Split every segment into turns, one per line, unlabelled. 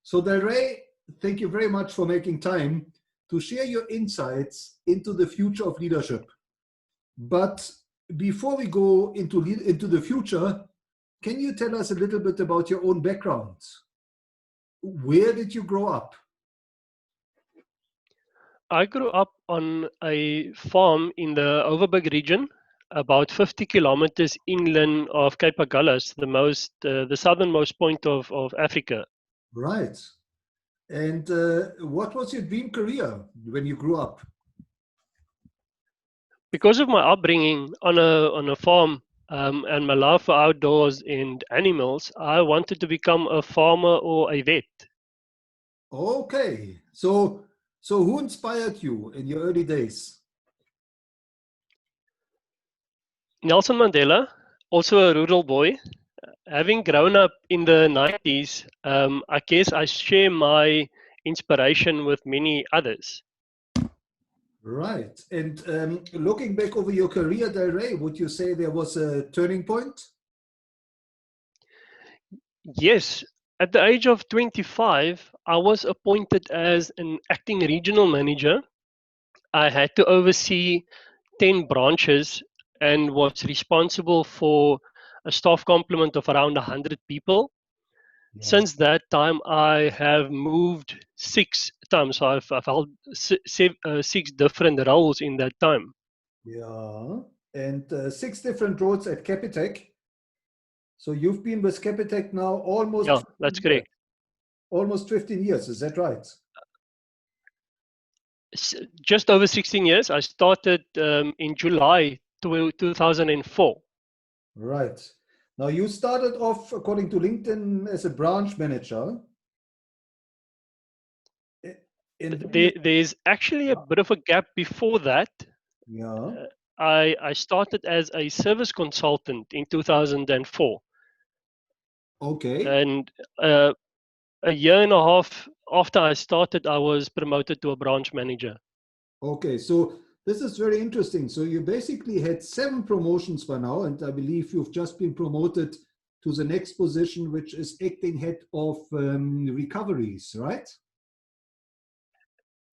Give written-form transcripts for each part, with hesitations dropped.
So Delray, thank you very much for making time to share your insights into the future of leadership. But before we go into the future, can you tell us a little bit about your own background? Where did you grow up?
I grew up on a farm in the Overberg region, about 50 kilometers inland of Cape Agulhas, the southernmost point of Africa.
Right. And what was your dream career when you grew up?
Because of my upbringing on a farm and my love for outdoors and animals, I wanted to become a farmer or a vet.
Okay. So who inspired you in your early days?
Nelson Mandela, also a rural boy. Having grown up in the 90s, I guess I share my inspiration with many others.
Right. And looking back over your career, Delray, would you say there was a turning point?
Yes, at the age of 25, I was appointed as an acting regional manager. I had to oversee 10 branches and was responsible for a staff complement of around 100 people.
Yeah.
Since that time, I have moved 6 times. So I've held 6 different roles in that time.
Yeah. And 6 different roles at Capitec. So you've been with Capitec now almost
Yeah,
15
that's
years.
correct.
Almost 15 years, is that right?
Just over 16 years. I started in July 2004.
Right. Now you started off, according to LinkedIn, as a branch manager. And then you,
There's actually a bit of a gap before that.
yeah.
Uh, I started as a service consultant in 2004.
Okay.
And a year and a half after I started, I was promoted to a branch manager.
Okay. So this is very interesting. So you basically had 7 promotions by now, and I believe you've just been promoted to the next position, which is acting head of recoveries, right?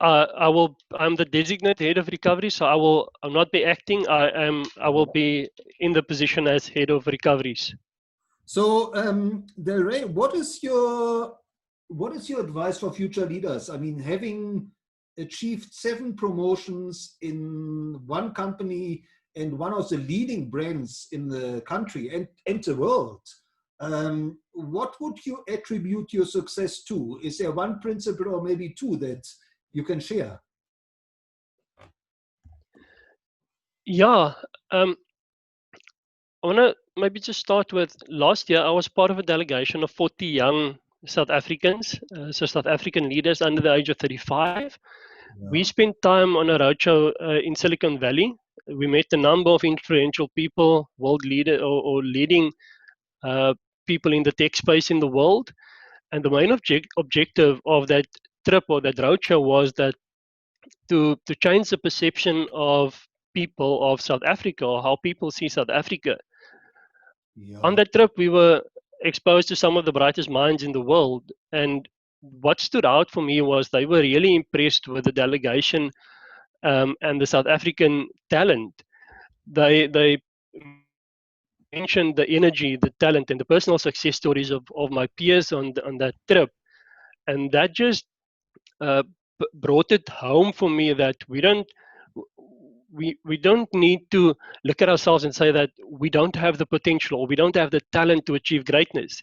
I'm the designated head of recovery, so I'll not be acting. I will be in the position as head of recoveries.
So, Delray, what is your advice for future leaders? I mean, having achieved 7 promotions in one company and one of the leading brands in the country and the world, what would you attribute your success to? Is there one principle or maybe 2 that you can share?
Yeah, I want to maybe just start with last year. I was part of a delegation of 40 young South Africans, so South African leaders under the age of 35. We
Yeah.
spent time on a roadshow in Silicon Valley. We met a number of influential people, world leader or leading uh, people in the tech space in the world. And the main objective of that trip or that roadshow was that to change the perception of people of South Africa or how people see South Africa. On
Yeah.
that trip, we were exposed to some of the brightest minds in the world. And what stood out for me was they were really impressed with the delegation and the South African talent. They mentioned the energy, the talent, and the personal success stories of my peers on that trip. And that just uh, brought it home for me that we don't need to look at ourselves and say that we don't have the potential or we don't have the talent to achieve greatness.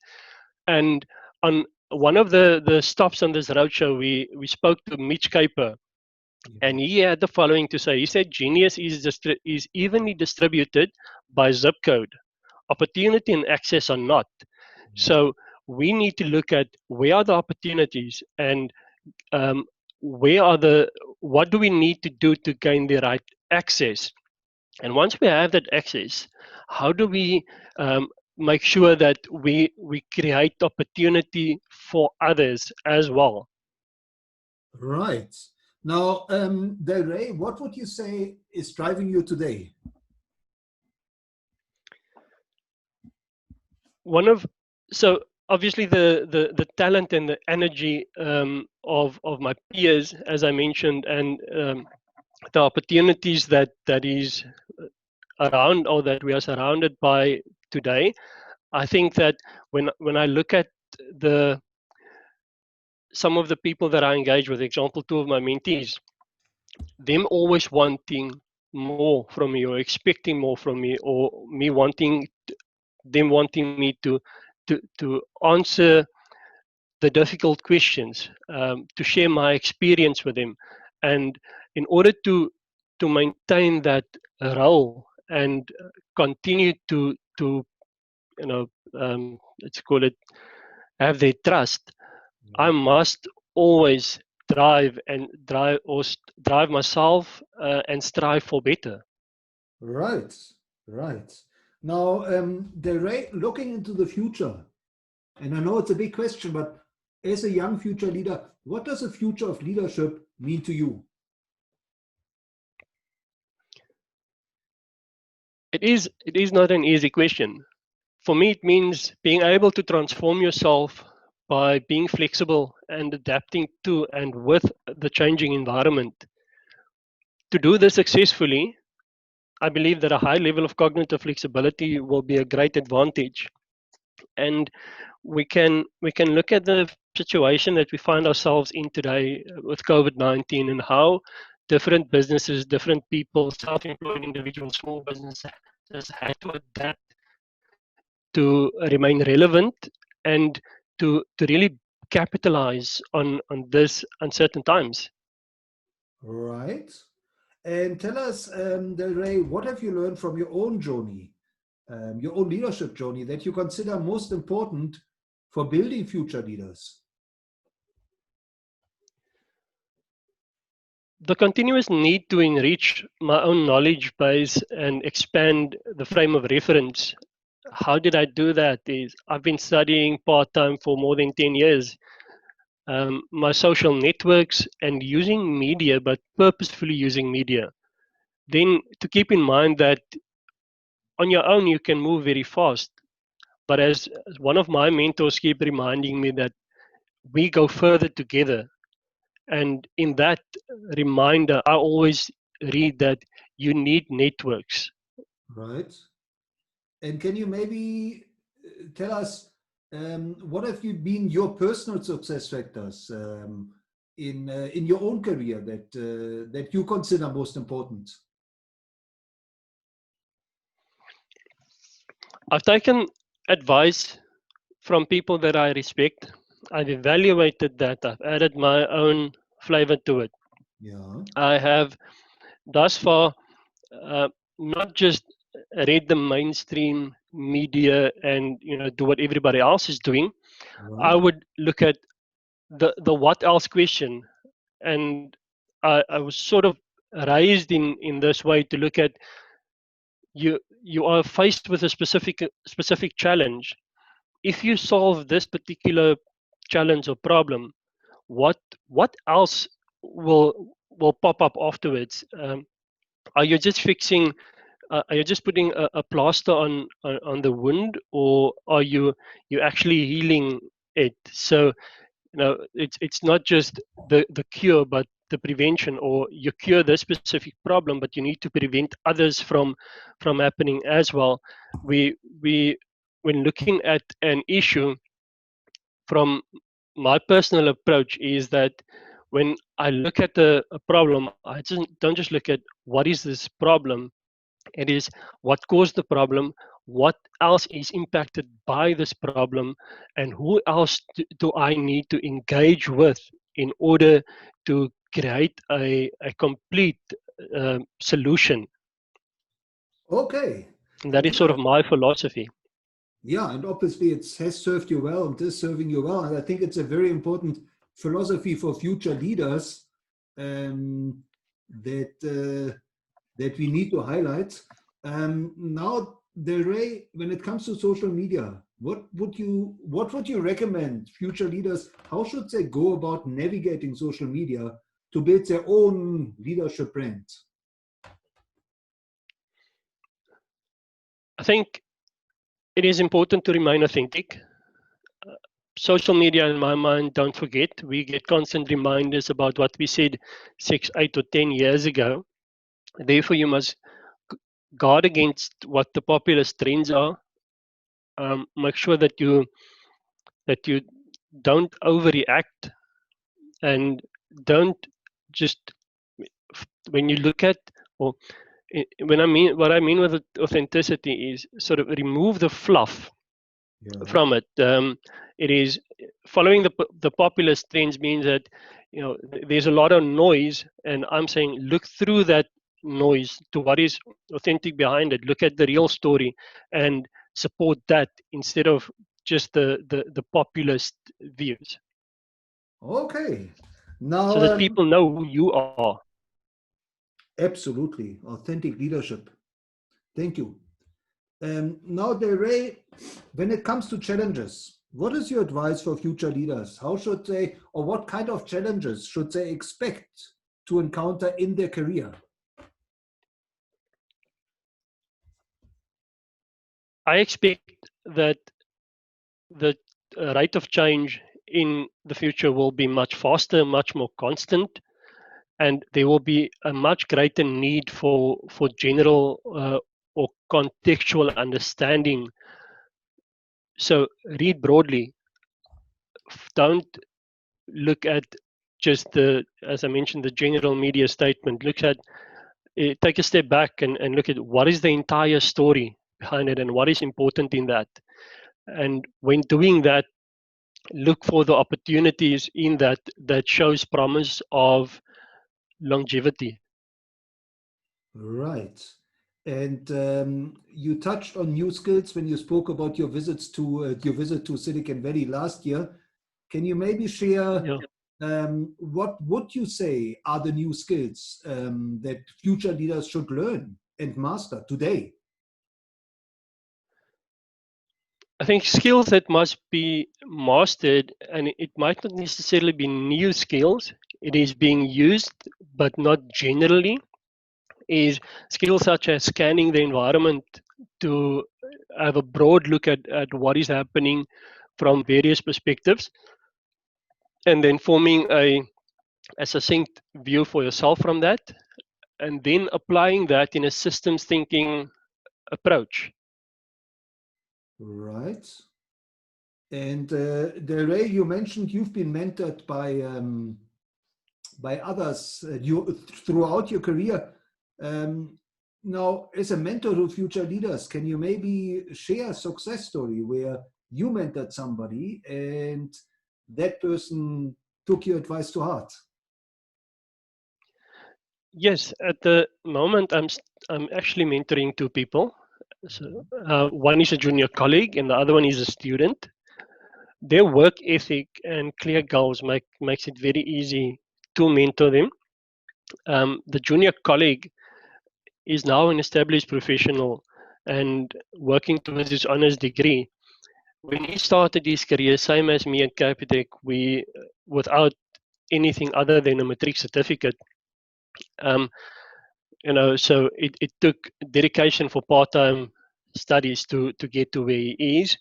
And on one of the stops on this roadshow, we spoke to Mitch Kuiper, and he had the following to say. He said, "Genius is evenly distributed by zip code. Opportunity and access are not. So we need to look at where are the opportunities and um, where are the what do we need to do to gain the right access. And once we have that access, how do we make sure that we create opportunity for others as well?"
Right. Now, Delray, what would you say is driving you today?
One of so obviously the talent and the energy of my peers, as I mentioned, and the opportunities that is around, or that we are surrounded by today. I think that when I look at the some of the people that I engage with, example, two of my mentees, them always wanting more from me, or expecting more from me, or me wanting them wanting me to answer the difficult questions, to share my experience with them, and in order to maintain that role and continue to let's call it, have their trust, I must always drive myself and strive for better.
Right, right. Now, looking into the future, and I know it's a big question, but as a young future leader, what does the future of leadership mean to you?
It is not an easy question. For me, it means being able to transform yourself by being flexible and adapting to and with the changing environment. To do this successfully, I believe that a high level of cognitive flexibility will be a great advantage. And we can look at the situation that we find ourselves in today with COVID-19, and how different businesses, different people, self-employed individuals, small businesses had to adapt to remain relevant and to really capitalize on this uncertain times.
Right. And tell us, Delray, what have you learned from your own journey, your own leadership journey, that you consider most important for building future leaders?
The continuous need to enrich my own knowledge base and expand the frame of reference. How did I do that? Is I've been studying part-time for more than 10 years. My social networks and using media, but purposefully using media. Then to keep in mind that on your own you can move very fast, but as one of my mentors keep reminding me that we go further together. And in that reminder, I always read that you need networks.
Right. And can you maybe tell us what have you been your personal success factors in your own career that you consider most important?
I've taken advice from people that I respect. I've evaluated that. I've added my own flavor to it.
Yeah.
I have thus far uh, not just read the mainstream media and do what everybody else is doing. I
Right.
would look at the what else question, and I was sort of raised in this way to look at you are faced with a specific challenge. If you solve this particular challenge or problem, what what else will pop up afterwards? Are you just fixing? Are you just putting a plaster on the wound, or are you actually healing it? So it's not just the cure, but the prevention, or you cure this specific problem, but you need to prevent others from happening as well. We when looking at an issue, from my personal approach is that when I look at a problem, I just don't just look at what is this problem. It is what caused the problem, what else is impacted by this problem, and who else do I need to engage with in order to create a complete solution.
Okay.
And that is sort
Yeah.
of my philosophy.
Yeah, and obviously it has served you well and is serving you well. And I think it's a very important philosophy for future leaders um, that that we need to highlight. Now, Delray, when it comes to social media, what would you recommend future leaders? How should they go about navigating social media to build their own leadership brand?
I think it is important to remain authentic. social media, in my mind, don't forget. We get constant reminders about what we said 6, 8, or 10 years ago. Therefore, you must guard against what the populist trends are. Make sure that you don't overreact, and don't just, when you look at, or when I mean, what I mean with authenticity is sort of remove the fluff from it. It is following the populist trends means that there's a lot of noise, and I'm saying look through that noise to what is authentic behind it. Look at the real story and support that instead of just the populist views.
Okay. Now,
So that people know who you are.
absolutely. Authentic leadership. Thank you. Now, Delray, when it comes to challenges, what is your advice for future leaders? How should they, or what kind of challenges should they expect to encounter in their career?
I expect that the rate of change in the future will be much faster, much more constant, and there will be a much greater need for general or contextual understanding. So read broadly. Don't look at just as I mentioned, the general media statement. Look at take a step back and look at what is the entire story behind it and what is important in that. And when doing that, look for the opportunities in that shows promise of longevity.
Right. And you touched on new skills when you spoke about your visit to Silicon Valley last year. Can you maybe share what would you say are the new skills that future leaders should learn and master today?
I think skills that must be mastered, and it might not necessarily be new skills, it is being used, but not generally, is skills such as scanning the environment to have a broad look at what is happening from various perspectives, and then forming a succinct view for yourself from that, and then applying that in a systems thinking approach.
Right. And Delray, you mentioned you've been mentored by others throughout your career. Now, as a mentor to future leaders, can you maybe share a success story where you mentored somebody and that person took your advice to heart?
Yes, at the moment I'm actually mentoring two people. So one is a junior colleague and the other one is a student. Their work ethic and clear goals makes it very easy to mentor them. The junior colleague is now an established professional and working towards his honors degree. When he started his career, same as me at Capitec, we without anything other than a matric certificate. So it took dedication for part-time studies to get to where he is,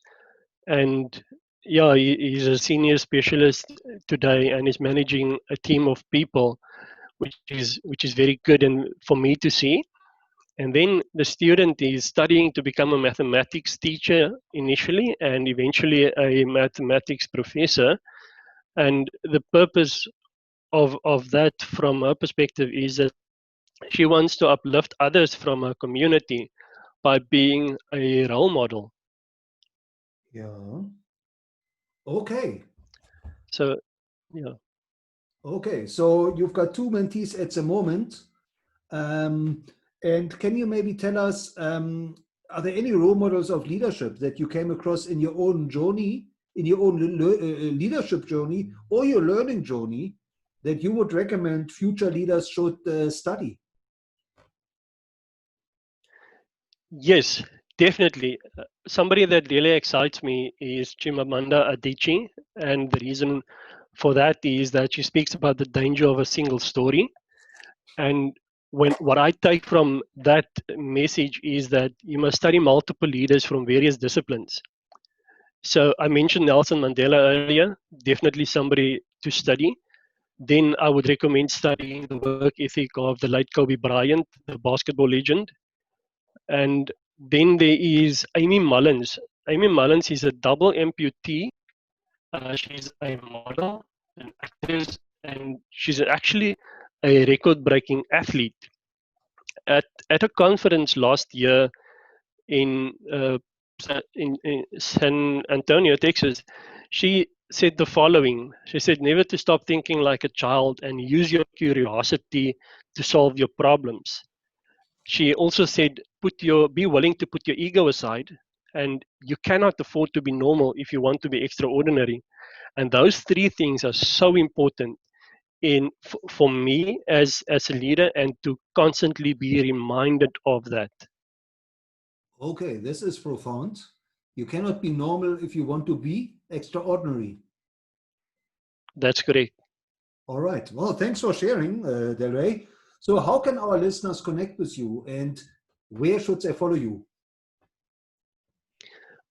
and yeah, he's a senior specialist today and is managing a team of people, which is very good and for me to see. And then the student is studying to become a mathematics teacher initially and eventually a mathematics professor. And the purpose of that from her perspective is that she wants to uplift others from her community by being a role model.
Yeah. Okay.
So, yeah.
Okay. So you've got two mentees at the moment. And can you maybe tell us, are there any role models of leadership that you came across in your own journey, in your own leadership journey or your learning journey that you would recommend future leaders should study?
Yes, definitely. Somebody that really excites me is Chimamanda Adichie. And the reason for that is that she speaks about the danger of a single story. And what I take from that message is that you must study multiple leaders from various disciplines. So I mentioned Nelson Mandela earlier, definitely somebody to study. Then I would recommend studying the work ethic of the late Kobe Bryant, the basketball legend. And then there is Amy Mullins. Amy Mullins is a double amputee. She's a model, an actress, and she's actually a record-breaking athlete. At a conference last year in in San Antonio, Texas, she said the following. She said, "Never to stop thinking like a child and use your curiosity to solve your problems." She also said, be willing to put your ego aside, and you cannot afford to be normal if you want to be extraordinary. And those three things are so important for me as a leader, and to constantly be reminded of that.
Okay, this is profound. You cannot be normal if you want to be extraordinary.
That's correct.
All right. Well, thanks for sharing, Delray. So how can our listeners connect with you, and where should they follow you?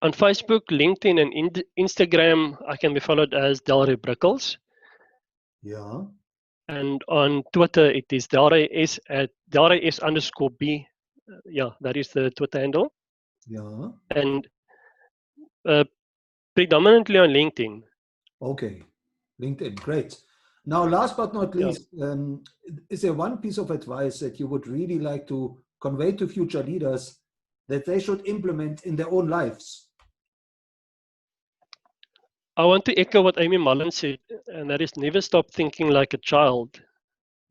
On Facebook, LinkedIn, and Instagram, I can be followed as Delray Brikkels.
Yeah.
And on Twitter, it is Delray S at Delray S_B. Yeah, that is the Twitter handle.
Yeah.
And predominantly on LinkedIn.
Okay. LinkedIn. Great. Now, last but not least, is there one piece of advice that you would really like to convey to future leaders that they should implement in their own lives?
I want to echo what Amy Mullins said, and that is never stop thinking like a child.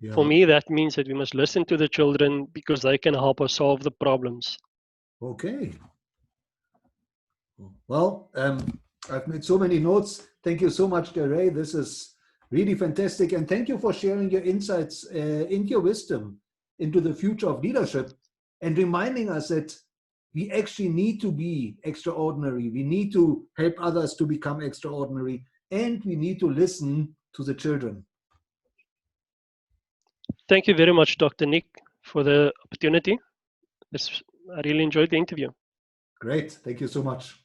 Yeah.
For me, that means that we must listen to the children because they can help us solve the problems.
Okay. Well, I've made so many notes. Thank you so much, Delray. This is really fantastic. And thank you for sharing your insights and your wisdom into the future of leadership, and reminding us that we actually need to be extraordinary. We need to help others to become extraordinary, and we need to listen to the children.
Thank you very much, Dr. Nick, for the opportunity. I really enjoyed the interview.
Great. Thank you so much.